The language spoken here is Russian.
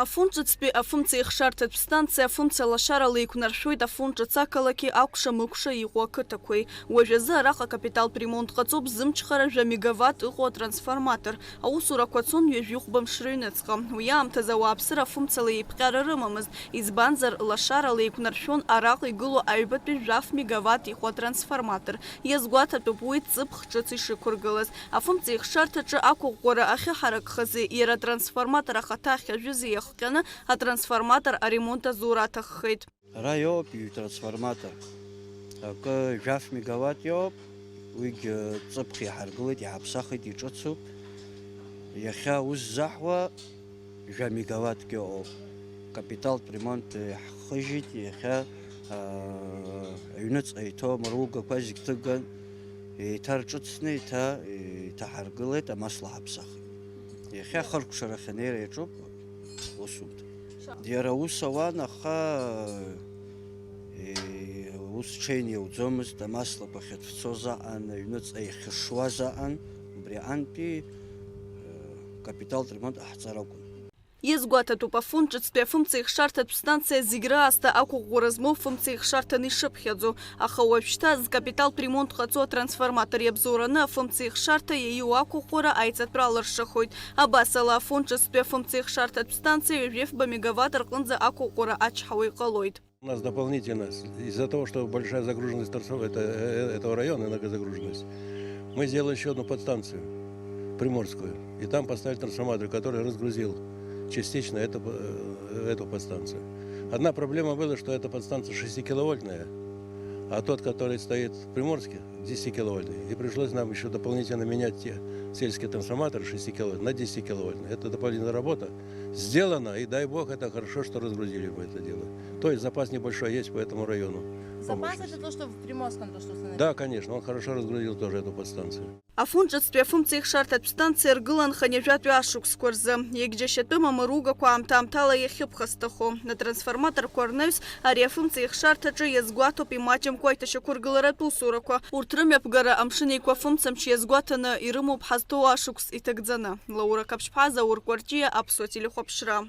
Афунҿыцтәи афымцеихшарҭатә станциа афымца лашарала еиқәнаршәоит афымҿыц ақалақьи акәша-мыкәша иҟоу ақыҭақәеи. Уажәазы араҟа капиталтә ремонт ҟаҵоуп зымчхара жәа-мегаватт ыҟоу атрансформатор. Аусурақәа цон ҩажәихәба мш рыҩныҵҟа. Уи аамҭазы ауааԥсыра афымцала еиԥҟьара рымамызт, избанзар лашарала еиқәнаршәон араҟа игылоу аҩбатәи жәаф мегаватт иҟоу атрансформатор. Иазгәаҭатәуп уи ҵыԥх ҿыц ишықәыргылаз. Афымцеихшарҭаҿы ақәыӷәӷәара ахьыҳаракхазы иара атрансформатор ахаҭа ахьажәыз иахҟьаны атрансформатор аремонт азура аҭаххеит. Ара иоуп трансформатор. Акы жәаф мегаватт иоуп, уигьы ҵыԥх иаҳаргылеит, иааԥсахит, иҿыцуп. Иахьа ус заҳуа жәа-мегаваттк иоуп. Капиталтә ремонт иаҳхыжьит, иахьа аҩныҵҟа иҭоу амыругақәа зегь ҭыган, еиҭарҿыцны иҭаҳаргылеит, амасла ҳаԥсахит. Иахьа хыркәшарахь анеира иаҿуп, усуп. Иара ус ауан, аха ус ҽеины иауӡомызт, амаслақәа ахьыҭцоз аҟан, аҩныҵҟа ихьышуаз аҟан, убри аҟнтәи капиталтә ремонт ҟаҳҵар акәын. Иазгәаҭатәуп афымҿыцтәи афымцеихшарҭатә станциа зегь раасҭа ақәыӷәӷәара змоу фымцеихшарҭаны ишыԥхьаӡо. Аха уажәшьҭа зкапиталтә ремонт ҟаҵоу атрансформатор иабзоураны афымцеихшарҭа иаиу ақәыӷәӷәара аиҵатәра алыршахоит. Абас ала афымҿыцтәи афымцеихшарҭатә станциа ҩажәифба мегаватт рҟынӡа ақәыӷәӷәара ачҳауа иҟалоит. У нас дополнительно, из-за того, что большая загруженность этого района, многозагруженность, мы сделали еще одну подстанцию, Приморскую, и там поставили трансформатор, который разгрузил частично эту подстанцию. Одна проблема была, что эта подстанция 6-киловольтная, а тот, который стоит в Приморске, 10-киловольтный. И пришлось нам еще дополнительно менять те сельские трансформаторы 6-киловольтные на 10-киловольтные. Это дополнительная работа сделана, и дай бог, это хорошо, что разгрузили бы это дело. То есть запас небольшой есть по этому району. Запас это то, что в Приморском то, что установили? Да, конечно, он хорошо разгрузил тоже эту подстанцию. Афымҿыцтәи афымцеихшарҭатә станциа ргыланхан ҩажәатәи ашықәсқәа рзы. Иагьџьашьатәым амыругақәа аамҭа-аамҭала иахьыԥхасҭахо. Атрансформаторқәа рнаҩс ари афымцеихшарҭаҿы иазгәаҭоуп имаҷымкәа аиҭашьақәыргыларатә усурақәа. Урҭ рымҩаԥгара амшын еиқәа-фымц амч иазгәаҭаны ирымоуп ҳазҭоу ашықәс иҭагӡаны. Лаура Каԥшьԥҳа, Заур Кәарҷиа, Аԥсуа телехәаԥшра.